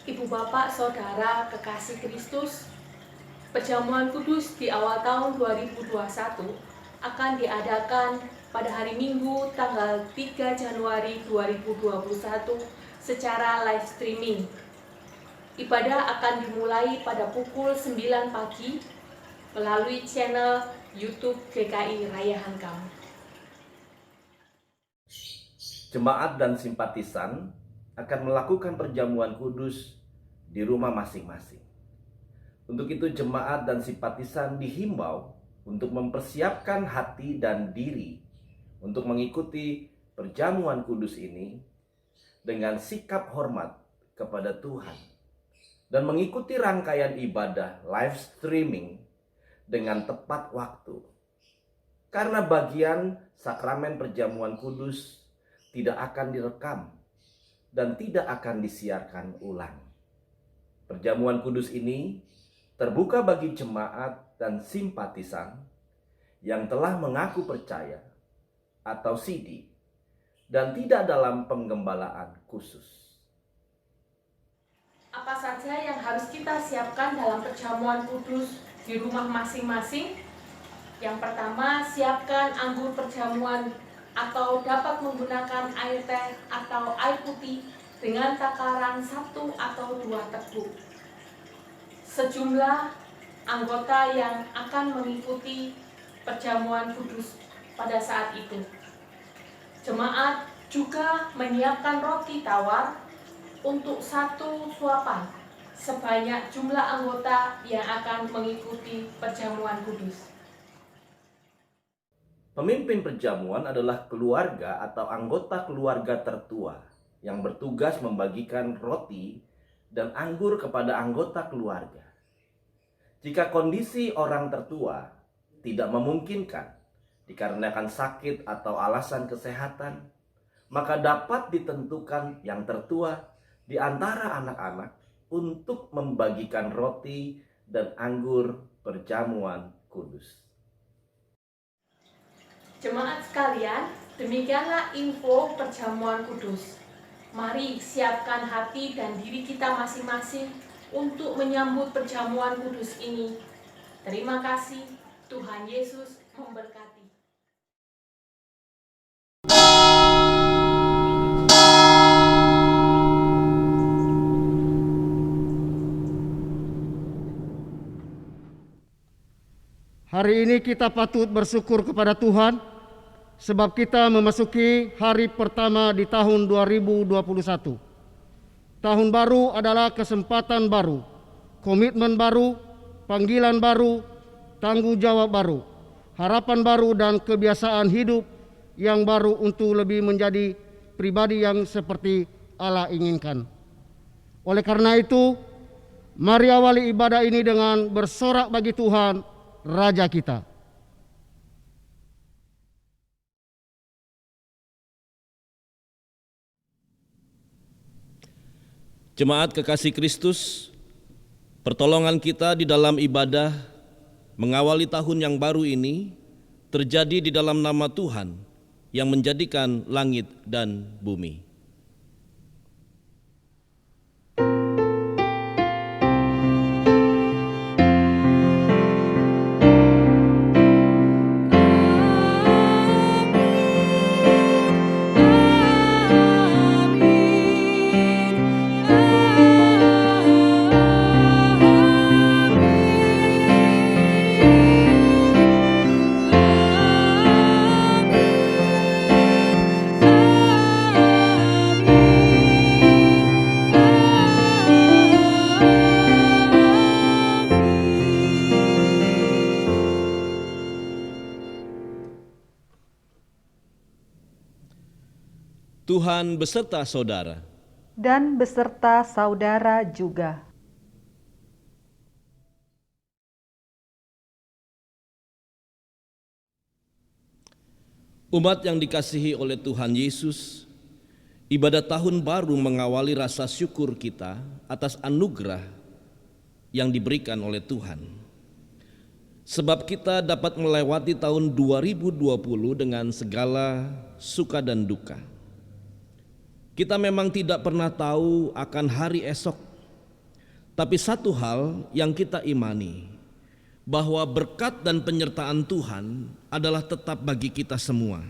Ibu Bapak, Saudara, kekasih Kristus, perjamuan kudus di awal tahun 2021 akan diadakan pada hari Minggu tanggal 3 Januari 2021 secara live streaming. Ibadah akan dimulai pada pukul 9 pagi melalui channel YouTube GKI Raya Hankam. Jemaat dan simpatisan akan melakukan perjamuan kudus di rumah masing-masing. Untuk itu jemaat dan simpatisan dihimbau untuk mempersiapkan hati dan diri untuk mengikuti perjamuan kudus ini dengan sikap hormat kepada Tuhan dan mengikuti rangkaian ibadah live streaming dengan tepat waktu. Karena bagian sakramen perjamuan kudus tidak akan direkam dan tidak akan disiarkan ulang. Perjamuan kudus ini terbuka bagi jemaat dan simpatisan yang telah mengaku percaya atau sidi dan tidak dalam penggembalaan khusus. Apa saja yang harus kita siapkan dalam perjamuan kudus di rumah masing-masing? Yang pertama, siapkan anggur perjamuan atau dapat menggunakan air teh atau air putih dengan takaran 1 atau 2 teguk. Sejumlah anggota yang akan mengikuti perjamuan kudus pada saat itu. Jemaat juga menyiapkan roti tawar untuk 1 suapan sebanyak jumlah anggota yang akan mengikuti perjamuan kudus. Pemimpin perjamuan adalah keluarga atau anggota keluarga tertua yang bertugas membagikan roti dan anggur kepada anggota keluarga. Jika kondisi orang tertua tidak memungkinkan dikarenakan sakit atau alasan kesehatan, maka dapat ditentukan yang tertua di antara anak-anak untuk membagikan roti dan anggur perjamuan kudus. Jemaat sekalian, demikianlah info perjamuan kudus. Mari siapkan hati dan diri kita masing-masing untuk menyambut perjamuan kudus ini. Terima kasih, Tuhan Yesus memberkati. Hari ini kita patut bersyukur kepada Tuhan sebab kita memasuki hari pertama di tahun 2021. Tahun baru adalah kesempatan baru, komitmen baru, panggilan baru, tanggung jawab baru, harapan baru dan kebiasaan hidup yang baru untuk lebih menjadi pribadi yang seperti Allah inginkan. Oleh karena itu, mari awali ibadah ini dengan bersorak bagi Tuhan, Raja kita. Jemaat kekasih Kristus, pertolongan kita di dalam ibadah mengawali tahun yang baru ini terjadi di dalam nama Tuhan yang menjadikan langit dan bumi. Tuhan beserta saudara. Dan beserta saudara juga. Umat yang dikasihi oleh Tuhan Yesus, ibadah tahun baru mengawali rasa syukur kita atas anugerah yang diberikan oleh Tuhan. Sebab kita dapat melewati tahun 2020 dengan segala suka dan duka. Kita memang tidak pernah tahu akan hari esok Tapi satu hal yang kita imani, bahwa berkat dan penyertaan Tuhan adalah tetap bagi kita semua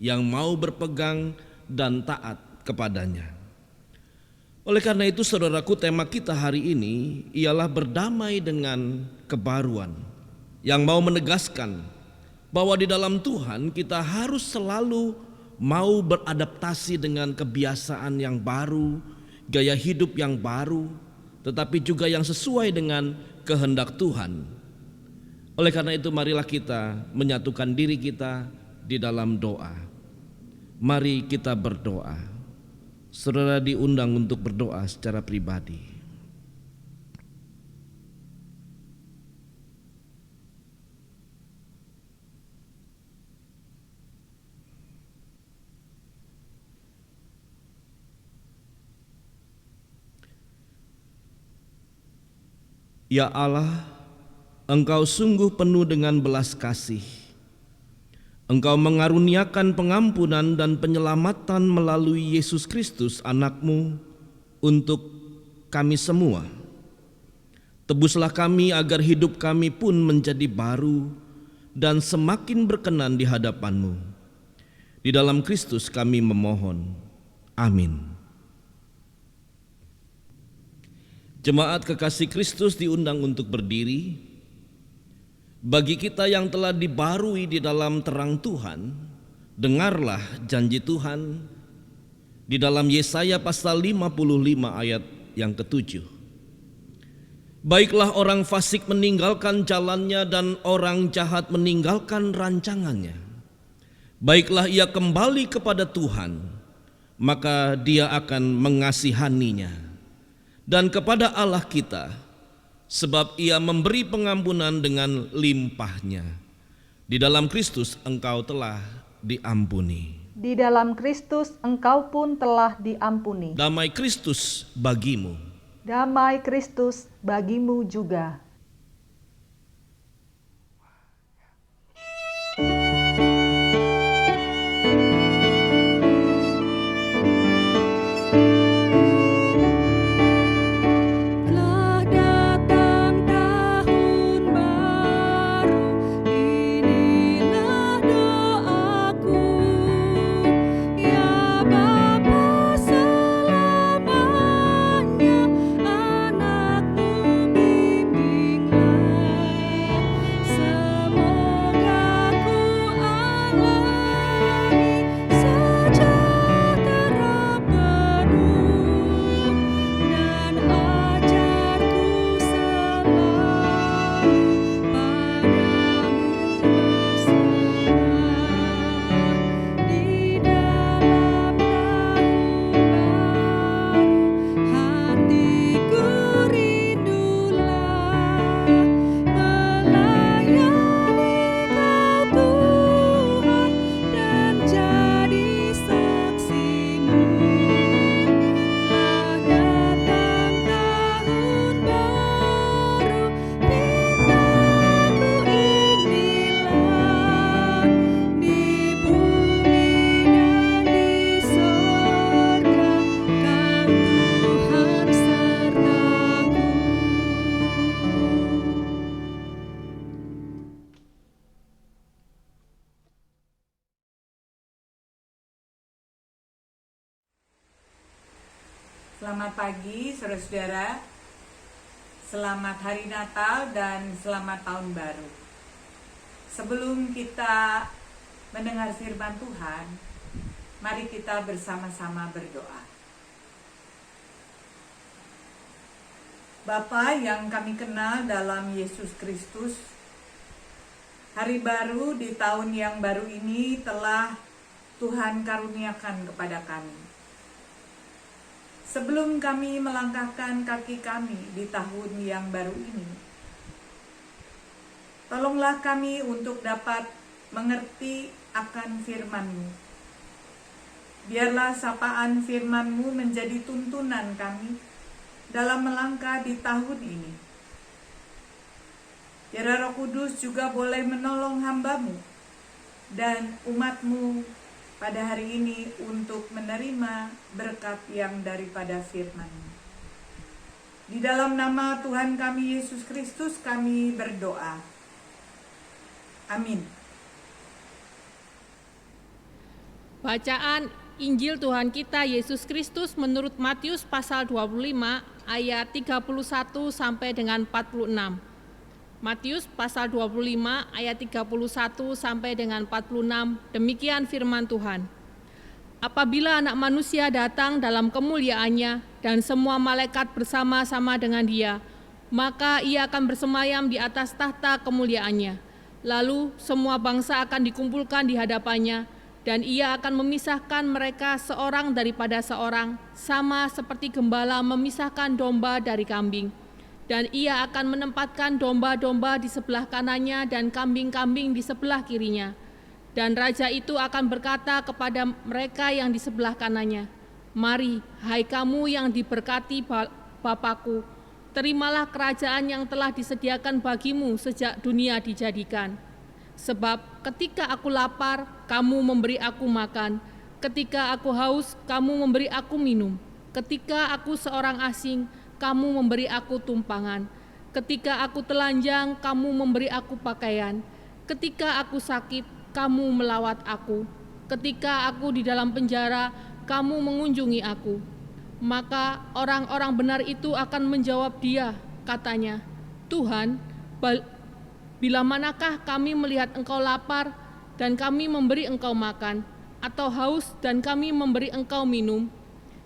yang mau berpegang dan taat kepadanya. Oleh karena itu saudaraku, tema kita hari ini ialah berdamai dengan kebaruan, yang mau menegaskan bahwa di dalam Tuhan kita harus selalu mau beradaptasi dengan kebiasaan yang baru, gaya hidup yang baru, tetapi juga yang sesuai dengan kehendak Tuhan. Oleh karena itu marilah kita menyatukan diri kita di dalam doa. Mari kita berdoa. Saudara diundang untuk berdoa secara pribadi. Ya Allah, Engkau sungguh penuh dengan belas kasih. Engkau mengaruniakan pengampunan dan penyelamatan melalui Yesus Kristus anak-Mu untuk kami semua. Tebuslah kami agar hidup kami pun menjadi baru dan semakin berkenan di hadapan-Mu. Di dalam Kristus kami memohon. Amin. Jemaat kekasih Kristus diundang untuk berdiri. Bagi kita yang telah dibarui di dalam terang Tuhan, dengarlah janji Tuhan di dalam Yesaya pasal 55 ayat yang ke-7. Baiklah orang fasik meninggalkan jalannya dan orang jahat meninggalkan rancangannya. Baiklah ia kembali kepada Tuhan, maka Dia akan mengasihaninya, dan kepada Allah kita, sebab Ia memberi pengampunan dengan limpahnya. Di dalam Kristus engkau telah diampuni. Di dalam Kristus engkau pun telah diampuni. Damai Kristus bagimu. Damai Kristus bagimu juga. Selamat pagi saudara-saudara, selamat hari Natal dan selamat tahun baru. Sebelum kita mendengar firman Tuhan, mari kita bersama-sama berdoa. Bapa yang kami kenal dalam Yesus Kristus, hari baru di tahun yang baru ini telah Tuhan karuniakan kepada kami. Sebelum kami melangkahkan kaki kami di tahun yang baru ini, tolonglah kami untuk dapat mengerti akan firman-Mu. Biarlah sapaan firman-Mu menjadi tuntunan kami dalam melangkah di tahun ini. Biar Roh Kudus juga boleh menolong hamba-Mu dan umat-Mu pada hari ini untuk menerima berkat yang daripada firman-Mu. Di dalam nama Tuhan kami Yesus Kristus kami berdoa. Amin. Bacaan Injil Tuhan kita Yesus Kristus menurut Matius pasal 25 ayat 31 sampai dengan 46. Matius pasal 25 ayat 31 sampai dengan 46, demikian firman Tuhan. Apabila Anak Manusia datang dalam kemuliaannya dan semua malaikat bersama-sama dengan dia, maka ia akan bersemayam di atas tahta kemuliaannya. Lalu semua bangsa akan dikumpulkan di hadapannya, dan ia akan memisahkan mereka seorang daripada seorang, sama seperti gembala memisahkan domba dari kambing. Dan ia akan menempatkan domba-domba di sebelah kanannya dan kambing-kambing di sebelah kirinya. Dan raja itu akan berkata kepada mereka yang di sebelah kanannya, "Mari, hai kamu yang diberkati Bapa-Ku, terimalah kerajaan yang telah disediakan bagimu sejak dunia dijadikan. Sebab ketika aku lapar, kamu memberi aku makan. Ketika aku haus, kamu memberi aku minum. Ketika aku seorang asing, kamu memberi aku tumpangan. Ketika aku telanjang, kamu memberi aku pakaian. Ketika aku sakit, kamu melawat aku. Ketika aku di dalam penjara, kamu mengunjungi aku." Maka orang-orang benar itu akan menjawab dia, katanya, "Tuhan, bila manakah kami melihat engkau lapar dan kami memberi engkau makan, atau haus dan kami memberi engkau minum?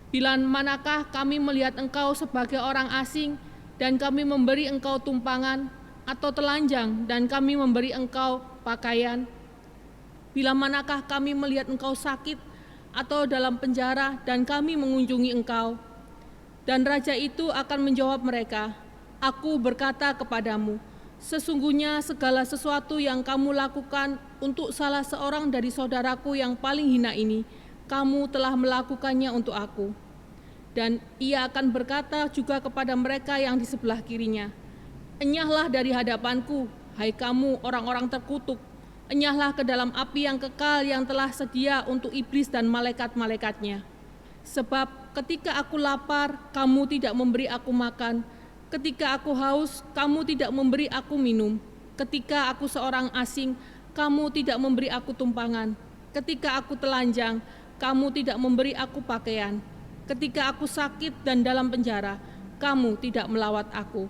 Bila manakah kami melihat engkau sebagai orang asing dan kami memberi engkau tumpangan, atau telanjang dan kami memberi engkau pakaian? Bila manakah kami melihat engkau sakit atau dalam penjara dan kami mengunjungi engkau?" Dan raja itu akan menjawab mereka, "Aku berkata kepadamu, sesungguhnya segala sesuatu yang kamu lakukan untuk salah seorang dari saudaraku yang paling hina ini, kamu telah melakukannya untuk aku." Dan ia akan berkata juga kepada mereka yang di sebelah kirinya, "Enyahlah dari hadapanku, hai kamu orang-orang terkutuk, enyahlah ke dalam api yang kekal yang telah sedia untuk iblis dan malaikat-malaikatnya. Sebab ketika aku lapar, kamu tidak memberi aku makan. Ketika aku haus, kamu tidak memberi aku minum. Ketika aku seorang asing, kamu tidak memberi aku tumpangan. Ketika aku telanjang, kamu tidak memberi aku pakaian. Ketika aku sakit dan dalam penjara, kamu tidak melawat aku."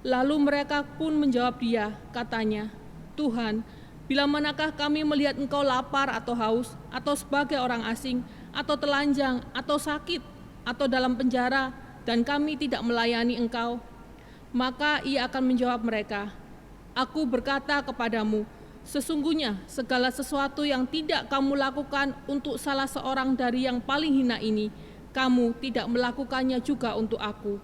Lalu mereka pun menjawab dia, katanya, "Tuhan, bila manakah kami melihat engkau lapar atau haus, atau sebagai orang asing, atau telanjang, atau sakit, atau dalam penjara, dan kami tidak melayani engkau?" Maka ia akan menjawab mereka, "Aku berkata kepadamu, sesungguhnya segala sesuatu yang tidak kamu lakukan untuk salah seorang dari yang paling hina ini, kamu tidak melakukannya juga untuk aku."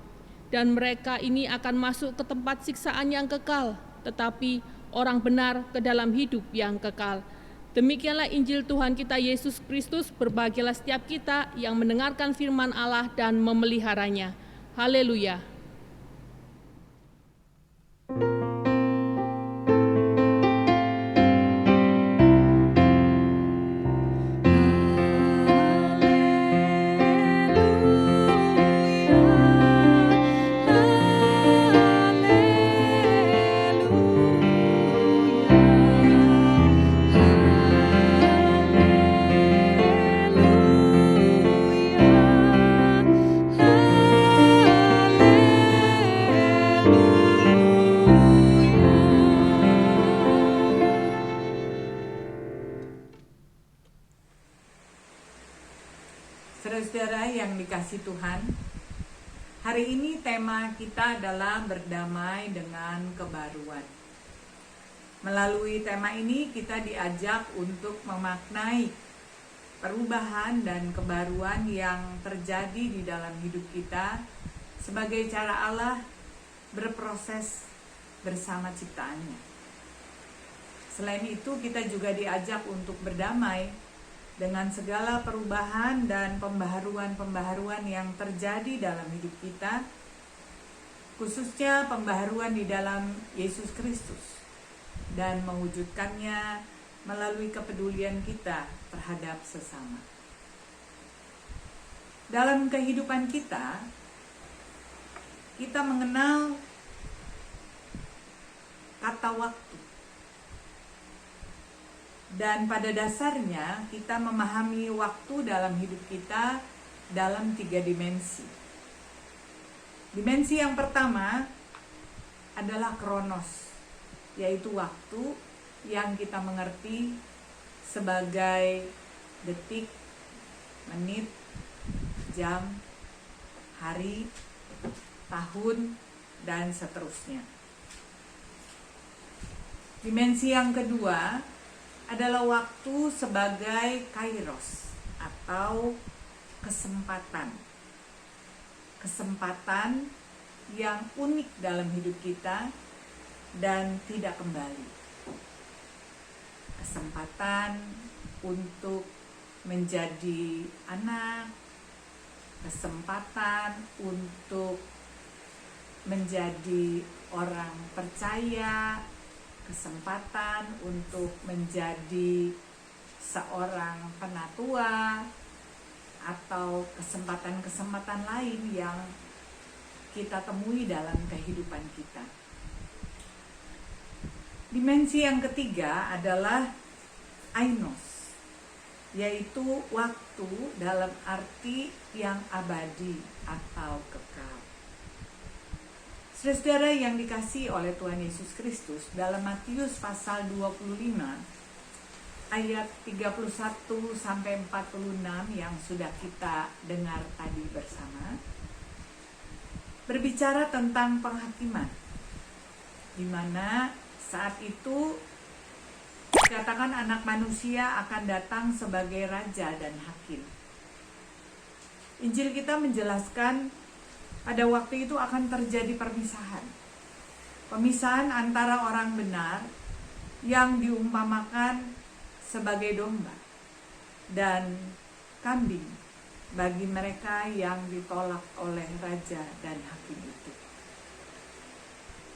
Dan mereka ini akan masuk ke tempat siksaan yang kekal, tetapi orang benar ke dalam hidup yang kekal. Demikianlah Injil Tuhan kita Yesus Kristus. Berbahagialah setiap kita yang mendengarkan firman Allah dan memeliharanya. Haleluya. Saudara-saudara yang dikasihi Tuhan, hari ini tema kita adalah berdamai dengan kebaruan. Melalui tema ini kita diajak untuk memaknai perubahan dan kebaruan yang terjadi di dalam hidup kita sebagai cara Allah berproses bersama ciptaannya. Selain itu, kita juga diajak untuk berdamai dengan segala perubahan dan pembaharuan-pembaharuan yang terjadi dalam hidup kita, khususnya pembaharuan di dalam Yesus Kristus, dan mewujudkannya melalui kepedulian kita terhadap sesama. Dalam kehidupan kita kita mengenal kata waktu. Dan pada dasarnya kita memahami waktu dalam hidup kita dalam 3 dimensi. Dimensi yang pertama adalah kronos, yaitu waktu yang kita mengerti sebagai detik, menit, jam, hari, tahun, dan seterusnya. Dimensi yang kedua adalah waktu sebagai kairos atau kesempatan. Kesempatan yang unik dalam hidup kita dan tidak kembali. Kesempatan untuk menjadi anak, kesempatan untuk menjadi orang percaya, kesempatan untuk menjadi seorang penatua, atau kesempatan-kesempatan lain yang kita temui dalam kehidupan kita. Dimensi yang ketiga adalah ainos, yaitu waktu dalam arti yang abadi atau kekal. Saudara yang dikasihi oleh Tuhan Yesus Kristus, dalam Matius pasal 25 ayat 31 sampai 46 yang sudah kita dengar tadi bersama, berbicara tentang penghakiman, di mana saat itu dikatakan anak manusia akan datang sebagai raja dan hakim. Injil kita menjelaskan pada waktu itu akan terjadi perpisahan. Pemisahan antara orang benar yang diumpamakan sebagai domba dan kambing bagi mereka yang ditolak oleh raja dan hakim itu.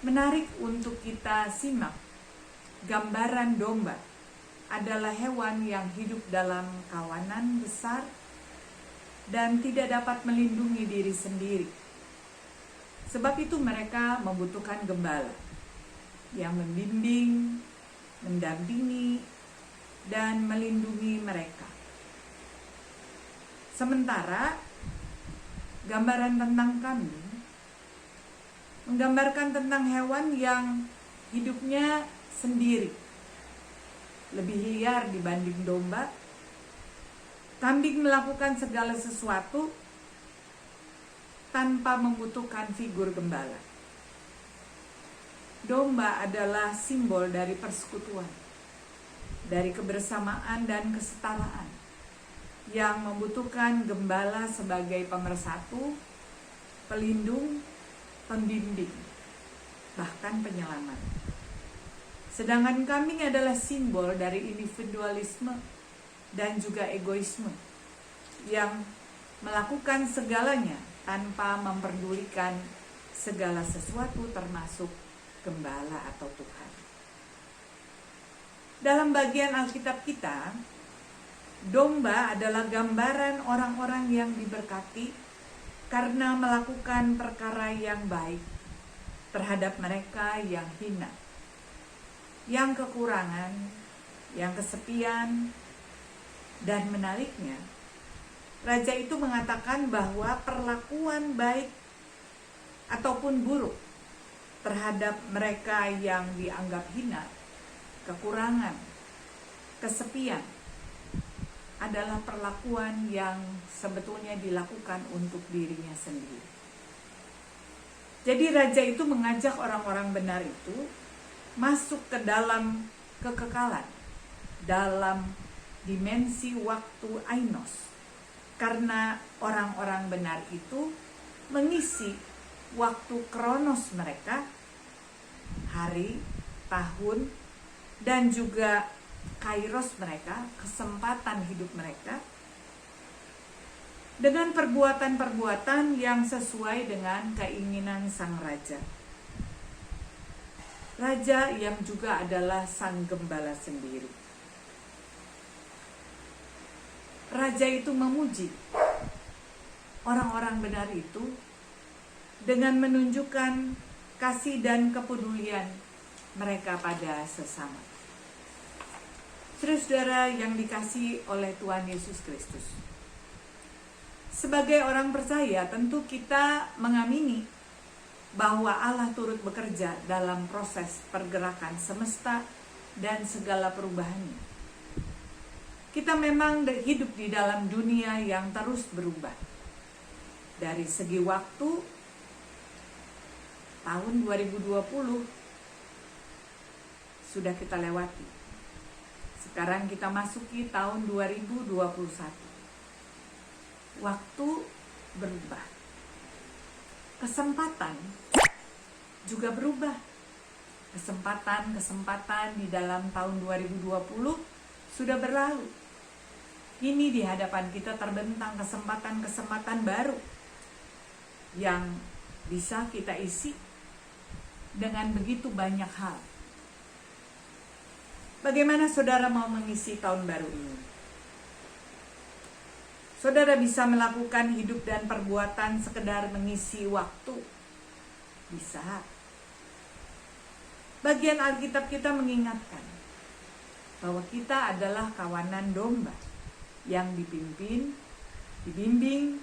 Menarik untuk kita simak, gambaran domba adalah hewan yang hidup dalam kawanan besar dan tidak dapat melindungi diri sendiri. Sebab itu mereka membutuhkan gembala yang membimbing, mendampingi, dan melindungi mereka. Sementara gambaran tentang kambing menggambarkan tentang hewan yang hidupnya sendiri, lebih liar dibanding domba. Kambing melakukan segala sesuatu tanpa membutuhkan figur gembala. Domba adalah simbol dari persekutuan, dari kebersamaan dan kesetaraan, yang membutuhkan gembala sebagai pemersatu, pelindung, pembimbing, bahkan penyelamat. Sedangkan kambing adalah simbol dari individualisme dan juga egoisme, yang melakukan segalanya tanpa memperdulikan segala sesuatu termasuk gembala atau Tuhan. Dalam bagian Alkitab kita, domba adalah gambaran orang-orang yang diberkati karena melakukan perkara yang baik terhadap mereka yang hina, yang kekurangan, yang kesepian, dan menariknya, raja itu mengatakan bahwa perlakuan baik ataupun buruk terhadap mereka yang dianggap hina, kekurangan, kesepian adalah perlakuan yang sebetulnya dilakukan untuk dirinya sendiri. Jadi raja itu mengajak orang-orang benar itu masuk ke dalam kekekalan, dalam dimensi waktu ainos, karena orang-orang benar itu mengisi waktu kronos mereka, hari, tahun, dan juga kairos mereka, kesempatan hidup mereka, dengan perbuatan-perbuatan yang sesuai dengan keinginan sang raja. Raja yang juga adalah sang gembala sendiri. Raja itu memuji orang-orang benar itu dengan menunjukkan kasih dan kepedulian mereka pada sesama. Saudara-saudara yang dikasihi oleh Tuhan Yesus Kristus, sebagai orang percaya tentu kita mengamini bahwa Allah turut bekerja dalam proses pergerakan semesta dan segala perubahannya. Kita memang hidup di dalam dunia yang terus berubah. Dari segi waktu, tahun 2020 sudah kita lewati. Sekarang kita masuki tahun 2021. Waktu berubah. Kesempatan juga berubah. Kesempatan di dalam tahun 2020 sudah berlalu. Kini di hadapan kita terbentang kesempatan-kesempatan baru yang bisa kita isi dengan begitu banyak hal. Bagaimana saudara mau mengisi tahun baru ini? Saudara bisa melakukan hidup dan perbuatan sekedar mengisi waktu. Bisa. Bagian Alkitab kita mengingatkan bahwa kita adalah kawanan domba yang dipimpin, dibimbing,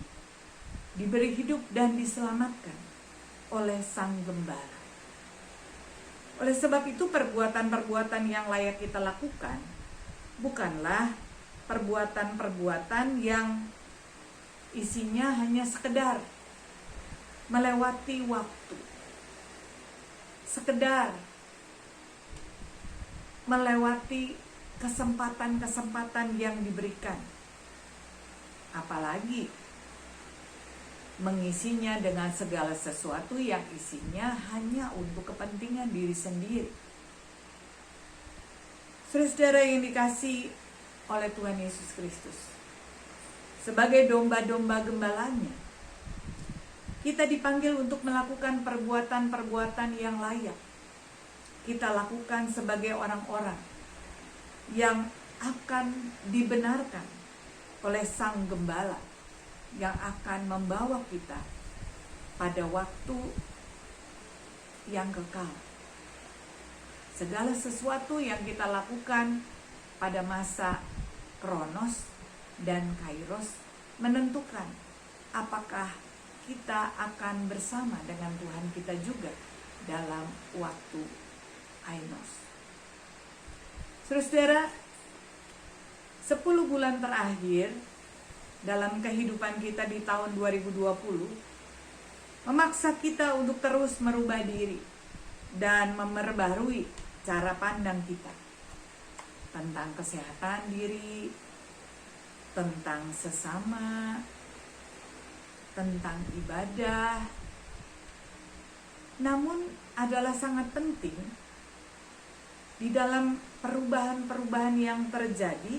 diberi hidup dan diselamatkan oleh Sang Gembala. Oleh sebab itu perbuatan-perbuatan yang layak kita lakukan bukanlah perbuatan-perbuatan yang isinya hanya sekedar melewati waktu, sekedar melewati kesempatan-kesempatan yang diberikan, apalagi mengisinya dengan segala sesuatu yang isinya hanya untuk kepentingan diri sendiri. Saudara-saudara yang dikasihi oleh Tuhan Yesus Kristus, sebagai domba-domba gembalanya, kita dipanggil untuk melakukan perbuatan-perbuatan yang layak. Kita lakukan sebagai orang-orang yang akan dibenarkan oleh Sang Gembala, yang akan membawa kita pada waktu yang kekal. Segala sesuatu yang kita lakukan pada masa Kronos dan Kairos menentukan apakah kita akan bersama dengan Tuhan kita juga dalam waktu Ainos. Saudara, 10 bulan terakhir dalam kehidupan kita di tahun 2020 memaksa kita untuk terus merubah diri dan memperbarui cara pandang kita tentang kesehatan diri, tentang sesama, tentang ibadah. Namun adalah sangat penting di dalam perubahan-perubahan yang terjadi,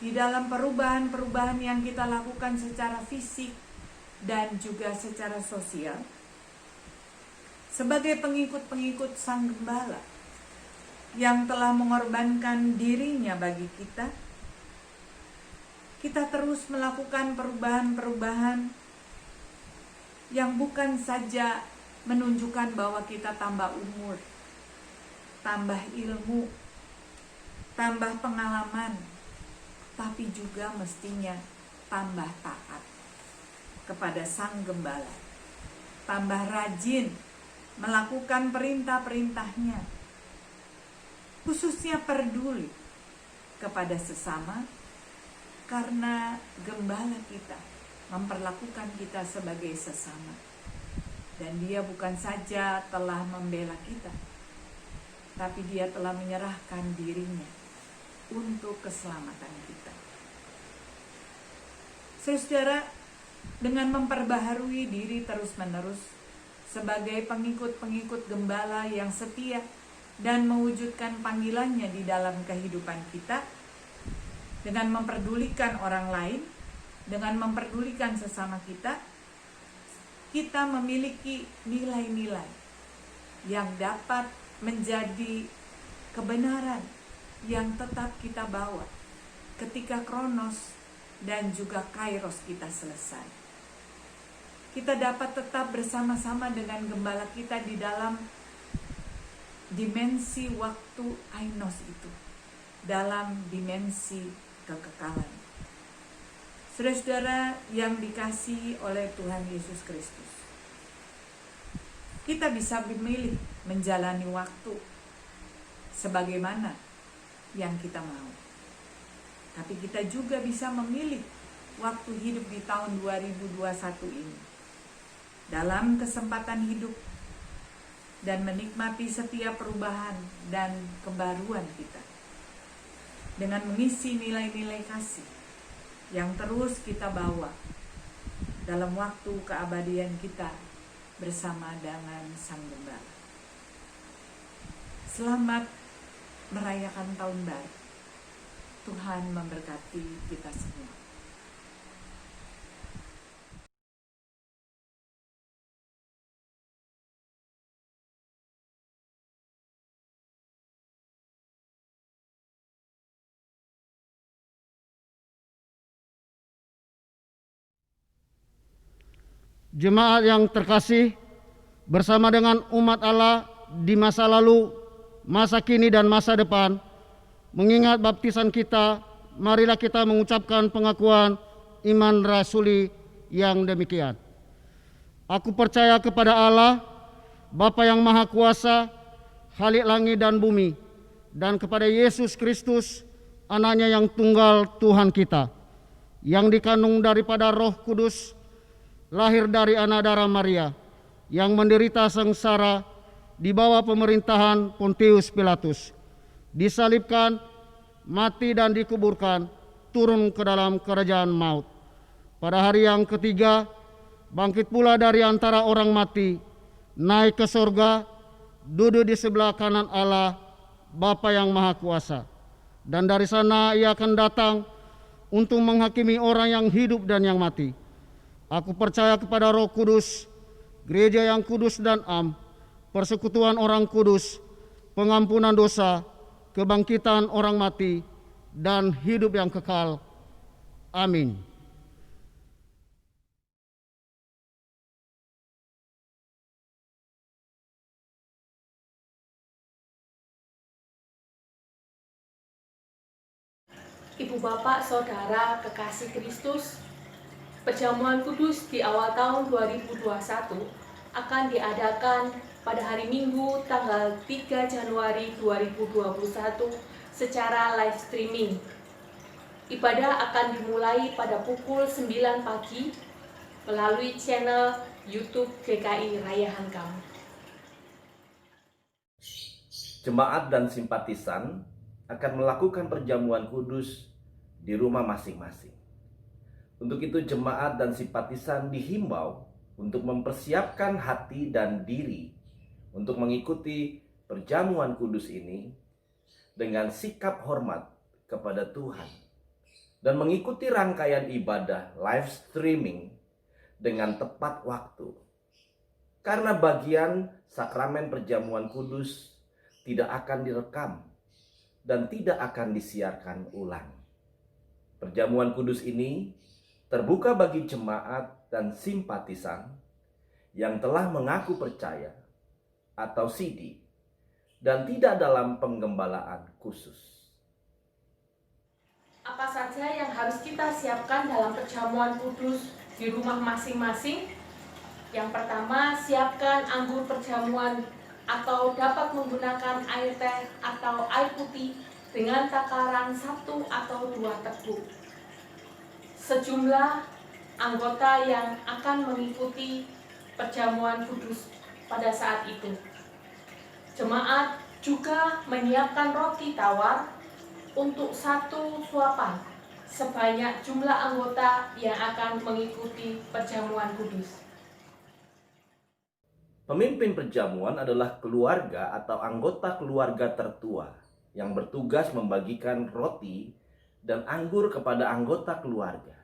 di dalam perubahan-perubahan yang kita lakukan secara fisik dan juga secara sosial, sebagai pengikut-pengikut Sang Gembala yang telah mengorbankan dirinya bagi kita, kita terus melakukan perubahan-perubahan yang bukan saja menunjukkan bahwa kita tambah umur, tambah ilmu, tambah pengalaman, tapi juga mestinya tambah taat kepada Sang Gembala, tambah rajin melakukan perintah-perintahnya, khususnya peduli kepada sesama, karena Gembala kita memperlakukan kita sebagai sesama, dan Dia bukan saja telah membela kita, tapi Dia telah menyerahkan dirinya untuk keselamatan kita. Saudara, dengan memperbaharui diri terus-menerus sebagai pengikut-pengikut Gembala yang setia dan mewujudkan panggilannya di dalam kehidupan kita, dengan memperdulikan orang lain, dengan memperdulikan sesama kita, kita memiliki nilai-nilai yang dapat menjadi kebenaran yang tetap kita bawa ketika Kronos dan juga Kairos kita selesai. kita dapat tetap bersama-sama dengan gembala kita di dalam dimensi waktu ainos itu, dalam dimensi kekekalan. Saudara-saudara yang dikasihi oleh Tuhan Yesus Kristus, kita bisa memilih menjalani waktu sebagaimana yang kita mau. Tapi kita juga bisa memilih waktu hidup di tahun 2021 ini dalam kesempatan hidup dan menikmati setiap perubahan dan kebaruan kita dengan mengisi nilai-nilai kasih yang terus kita bawa dalam waktu keabadian kita bersama dengan Sang Gembala. Selamat merayakan tahun baru. Tuhan memberkati kita semua. Jemaat yang terkasih, bersama dengan umat Allah di masa lalu, masa kini dan masa depan, mengingat baptisan kita, marilah kita mengucapkan pengakuan iman rasuli yang demikian. Aku percaya kepada Allah, Bapa yang Maha Kuasa, Khalik langit dan bumi, dan kepada Yesus Kristus, anaknya yang tunggal Tuhan kita, yang dikandung daripada Roh Kudus, lahir dari anak darah Maria, yang menderita sengsara di bawah pemerintahan Pontius Pilatus, disalibkan, mati dan dikuburkan, turun ke dalam kerajaan maut. Pada hari yang ketiga, bangkit pula dari antara orang mati, naik ke sorga, duduk di sebelah kanan Allah, Bapa yang Maha Kuasa. Dan dari sana ia akan datang untuk menghakimi orang yang hidup dan yang mati. Aku percaya kepada Roh Kudus, gereja yang kudus dan am, persekutuan orang kudus, pengampunan dosa, kebangkitan orang mati, dan hidup yang kekal. Amin. Ibu bapak saudara kekasih Kristus, perjamuan kudus di awal tahun 2021 akan diadakan pada hari Minggu tanggal 3 Januari 2021 secara live streaming. Ibadah akan dimulai pada pukul 9 pagi melalui channel YouTube GKI Raya Hankam. Jemaat dan simpatisan akan melakukan perjamuan kudus di rumah masing-masing. Untuk itu jemaat dan simpatisan dihimbau untuk mempersiapkan hati dan diri untuk mengikuti perjamuan kudus ini dengan sikap hormat kepada Tuhan dan mengikuti rangkaian ibadah live streaming dengan tepat waktu. Karena bagian sakramen perjamuan kudus tidak akan direkam dan tidak akan disiarkan ulang. Perjamuan kudus ini terbuka bagi jemaat dan simpatisan yang telah mengaku percaya atau sidi dan tidak dalam penggembalaan khusus. Apa saja yang harus kita siapkan dalam perjamuan kudus di rumah masing-masing? Yang pertama, siapkan anggur perjamuan atau dapat menggunakan air teh atau air putih dengan takaran 1 atau 2 teguk. Sejumlah anggota yang akan mengikuti perjamuan kudus pada saat itu. Jemaat juga menyiapkan roti tawar untuk 1 suapan sebanyak jumlah anggota yang akan mengikuti perjamuan kudus. Pemimpin perjamuan adalah keluarga atau anggota keluarga tertua yang bertugas membagikan roti dan anggur kepada anggota keluarga.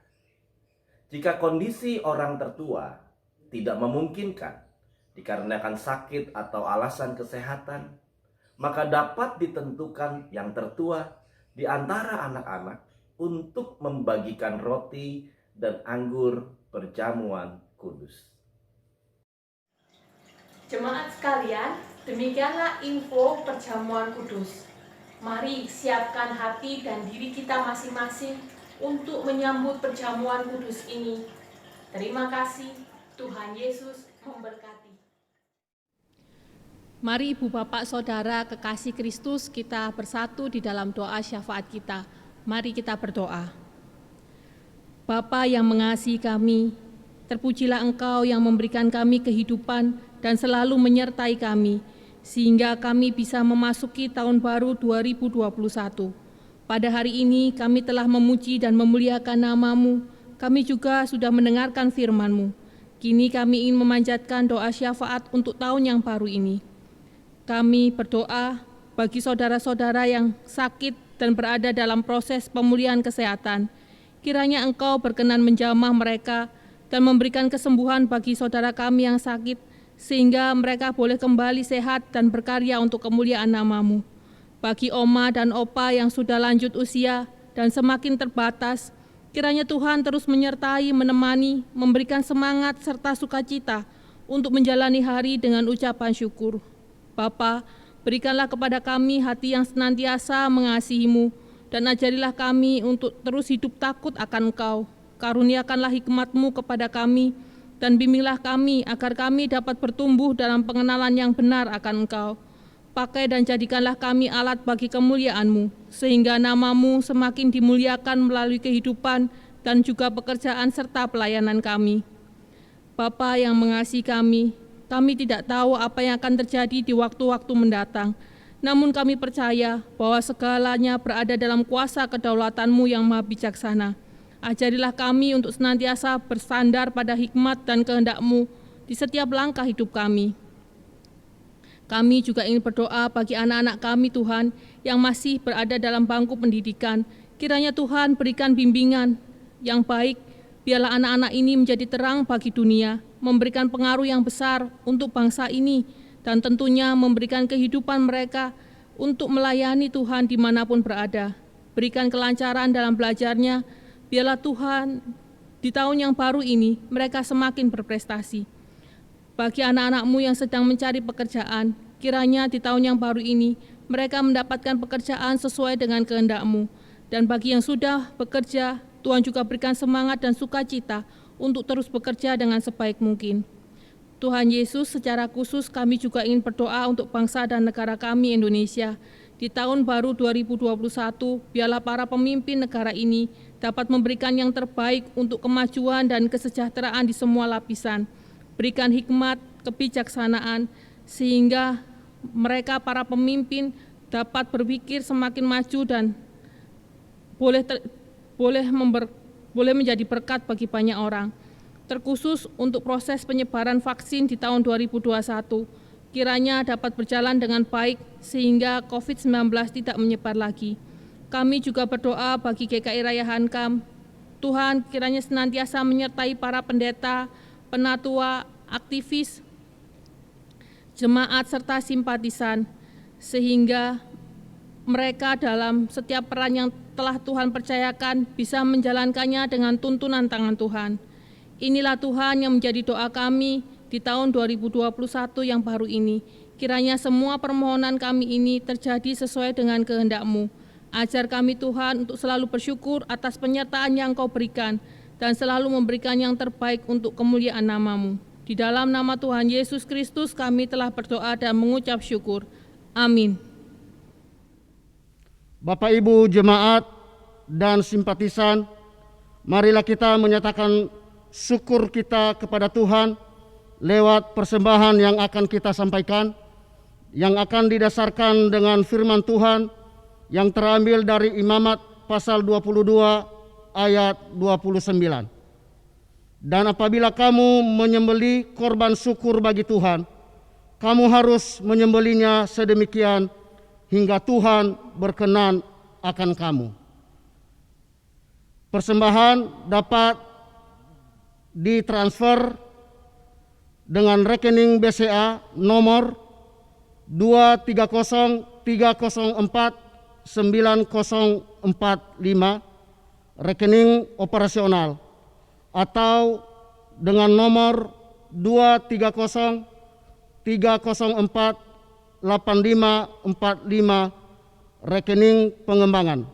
Jika kondisi orang tertua tidak memungkinkan dikarenakan sakit atau alasan kesehatan, maka dapat ditentukan yang tertua di antara anak-anak untuk membagikan roti dan anggur perjamuan kudus. Jemaat sekalian, demikianlah info perjamuan kudus. Mari siapkan hati dan diri kita masing-masing untuk menyambut perjamuan kudus ini. Terima kasih, Tuhan Yesus memberkati. Mari Ibu Bapak Saudara kekasih Kristus, kita bersatu di dalam doa syafaat kita. Mari kita berdoa. Bapa yang mengasihi kami, terpujilah Engkau yang memberikan kami kehidupan dan selalu menyertai kami, sehingga kami bisa memasuki tahun baru 2021. Pada hari ini kami telah memuji dan memuliakan nama-Mu, kami juga sudah mendengarkan firman-Mu. Kini kami ingin memanjatkan doa syafaat untuk tahun yang baru ini. Kami berdoa bagi saudara-saudara yang sakit dan berada dalam proses pemulihan kesehatan. Kiranya Engkau berkenan menjamah mereka dan memberikan kesembuhan bagi saudara kami yang sakit, sehingga mereka boleh kembali sehat dan berkarya untuk kemuliaan nama-Mu. Bagi oma dan opa yang sudah lanjut usia dan semakin terbatas, kiranya Tuhan terus menyertai, menemani, memberikan semangat serta sukacita untuk menjalani hari dengan ucapan syukur. Bapa, berikanlah kepada kami hati yang senantiasa mengasihi-Mu, dan ajarilah kami untuk terus hidup takut akan Engkau. Karuniakanlah hikmat-Mu kepada kami, dan bimbinglah kami agar kami dapat bertumbuh dalam pengenalan yang benar akan Engkau. Pakai dan jadikanlah kami alat bagi kemuliaan-Mu, sehingga nama-Mu semakin dimuliakan melalui kehidupan dan juga pekerjaan serta pelayanan kami. Bapa yang mengasihi kami tidak tahu apa yang akan terjadi di waktu-waktu mendatang. Namun kami percaya bahwa segalanya berada dalam kuasa kedaulatan-Mu yang maha bijaksana. Ajarilah kami untuk senantiasa bersandar pada hikmat dan kehendak-Mu di setiap langkah hidup kami. Kami juga ingin berdoa bagi anak-anak kami Tuhan yang masih berada dalam bangku pendidikan. Kiranya Tuhan berikan bimbingan yang baik, biarlah anak-anak ini menjadi terang bagi dunia, memberikan pengaruh yang besar untuk bangsa ini, dan tentunya memberikan kehidupan mereka untuk melayani Tuhan dimanapun berada. Berikan kelancaran dalam belajarnya, biarlah Tuhan di tahun yang baru ini mereka semakin berprestasi. Bagi anak-anak-Mu yang sedang mencari pekerjaan, kiranya di tahun yang baru ini mereka mendapatkan pekerjaan sesuai dengan kehendak-Mu. Dan bagi yang sudah bekerja, Tuhan juga berikan semangat dan sukacita untuk terus bekerja dengan sebaik mungkin. Tuhan Yesus, secara khusus kami juga ingin berdoa untuk bangsa dan negara kami Indonesia. Di tahun baru 2021, biarlah para pemimpin negara ini dapat memberikan yang terbaik untuk kemajuan dan kesejahteraan di semua lapisan. Berikan hikmat, kebijaksanaan, sehingga mereka para pemimpin dapat berpikir semakin maju dan boleh menjadi berkat bagi banyak orang. Terkhusus untuk proses penyebaran vaksin di tahun 2021, kiranya dapat berjalan dengan baik sehingga COVID-19 tidak menyebar lagi. Kami juga berdoa bagi GKI Raya Hankam. Tuhan kiranya senantiasa menyertai para pendeta, penatua, aktivis, jemaat serta simpatisan, sehingga mereka dalam setiap peran yang telah Tuhan percayakan bisa menjalankannya dengan tuntunan tangan Tuhan. Inilah Tuhan yang menjadi doa kami di tahun 2021 yang baru ini. Kiranya semua permohonan kami ini terjadi sesuai dengan kehendak-Mu. Ajar kami Tuhan untuk selalu bersyukur atas penyertaan yang Kau berikan dan selalu memberikan yang terbaik untuk kemuliaan nama-Mu. Di dalam nama Tuhan Yesus Kristus kami telah berdoa dan mengucap syukur. Amin. Bapak Ibu jemaat dan simpatisan, marilah kita menyatakan syukur kita kepada Tuhan lewat persembahan yang akan kita sampaikan, yang akan didasarkan dengan firman Tuhan yang terambil dari Imamat pasal 22 ayat 29. Dan apabila kamu menyembelih korban syukur bagi Tuhan, kamu harus menyembelihnya sedemikian hingga Tuhan berkenan akan kamu. Persembahan dapat ditransfer dengan rekening BCA nomor 23030490045 rekening operasional, atau dengan nomor 3048545 rekening pengembangan.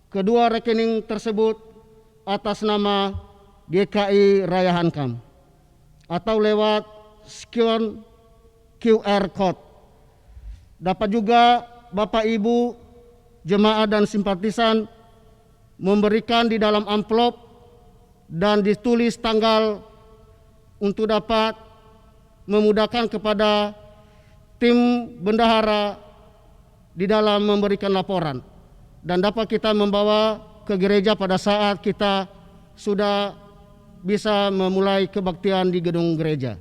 Kedua rekening tersebut atas nama GKI Raya Hankam atau lewat scan QR Code. Dapat juga Bapak Ibu jemaah dan simpatisan memberikan di dalam amplop dan ditulis tanggal untuk dapat memudahkan kepada tim bendahara di dalam memberikan laporan dan dapat kita membawa ke gereja pada saat kita sudah bisa memulai kebaktian di gedung gereja.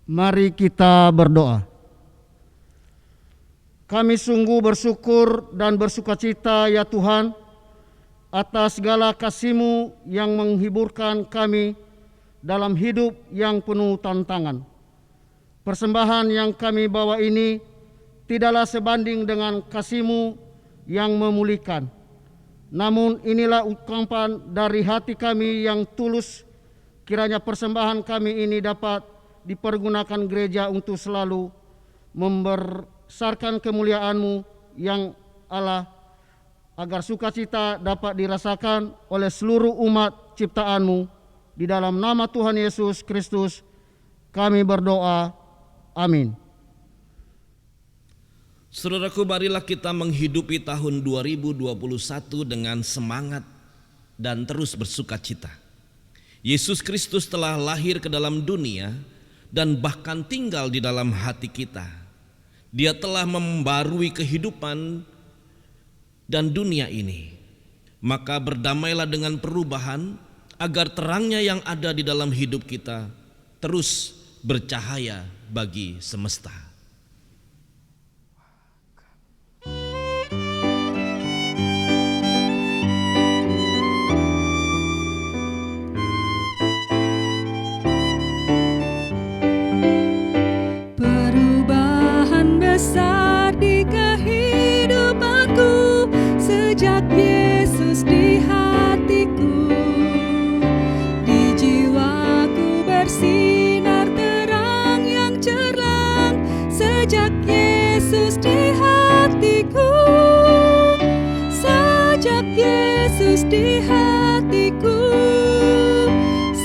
Mari kita berdoa. Kami sungguh bersyukur dan bersukacita ya Tuhan atas segala kasih-Mu yang menghiburkan kami dalam hidup yang penuh tantangan. Persembahan yang kami bawa ini tidaklah sebanding dengan kasih-Mu yang memulihkan. Namun inilah ungkapan dari hati kami yang tulus. Kiranya persembahan kami ini dapat dipergunakan gereja untuk selalu membesarkan kemuliaan-Mu yang Allah, agar sukacita dapat dirasakan oleh seluruh umat ciptaan-Mu. Di dalam nama Tuhan Yesus Kristus kami berdoa. Amin. Saudaraku, marilah kita menghidupi tahun 2021 dengan semangat dan terus bersukacita. Yesus Kristus telah lahir ke dalam dunia dan bahkan tinggal di dalam hati kita. Dia telah membarui kehidupan dan dunia ini. Maka berdamailah dengan perubahan agar terangnya yang ada di dalam hidup kita terus bercahaya bagi semesta. Perubahan besar di kehidupanku sejak Yesus di hatiku. Di jiwaku bersinar terang yang cerlang sejak Yesus di hatiku. Sejak Yesus di hatiku.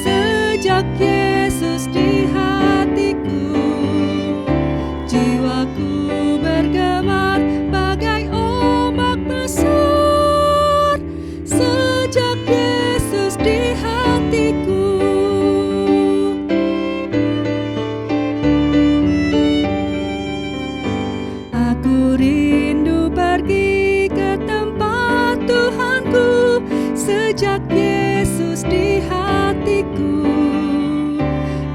Sejak Yesus di hatiku. Jiwaku bergemar bagai ombak besar sejak sejak Yesus di hatiku.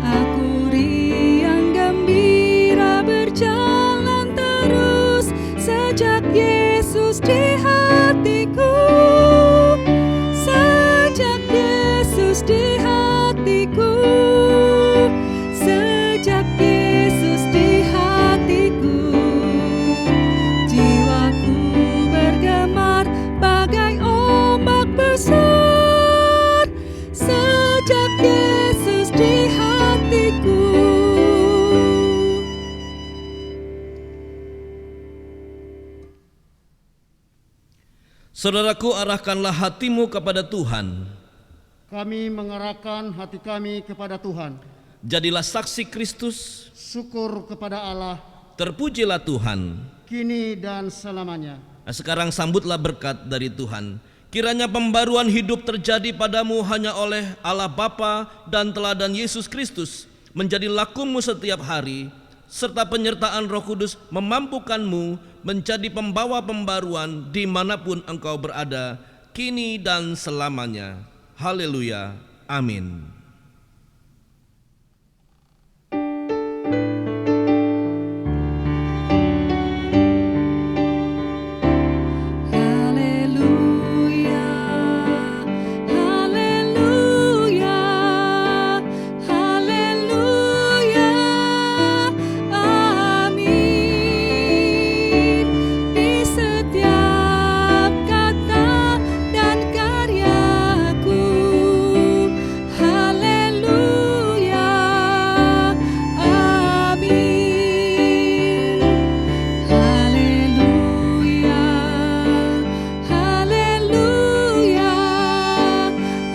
Aku riang gembira berjalan terus sejak Yesus di hatiku. Sejak Yesus di hatiku. Sejak Yesus di hatiku. Jiwaku bergemar bagai ombak besar sejak Yesus di hatiku. Saudaraku, arahkanlah hatimu kepada Tuhan. Kami mengarahkan hati kami kepada Tuhan. Jadilah saksi Kristus. Syukur kepada Allah, Terpujilah Tuhan. kini dan selamanya. Nah, sekarang sambutlah berkat dari Tuhan. Kiranya pembaruan hidup terjadi padamu hanya oleh Allah Bapa dan teladan Yesus Kristus menjadi lakumu setiap hari, serta penyertaan Roh Kudus memampukanmu menjadi pembawa pembaruan dimanapun engkau berada, kini dan selamanya. Haleluya. Amin. Haleluya, haleluya, haleluya, amin. Di setiap kata dan karyaku, haleluya, amin. Haleluya, haleluya,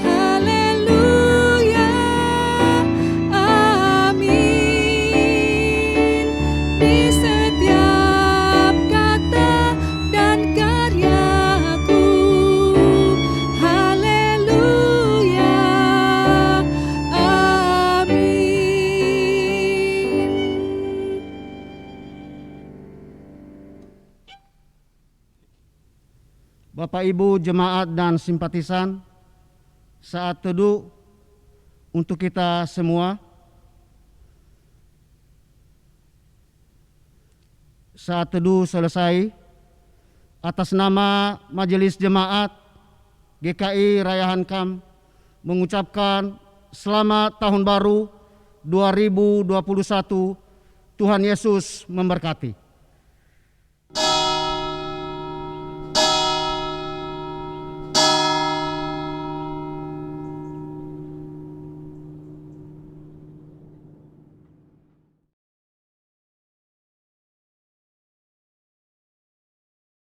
haleluya, amin. Di setiap kata dan karyaku, haleluya, amin. Bapak Ibu jemaat dan simpatisan, saat teduh untuk kita semua. Saat teduh selesai, atas nama Majelis Jemaat GKI Raya Hankam mengucapkan selamat tahun baru 2021. Tuhan Yesus memberkati.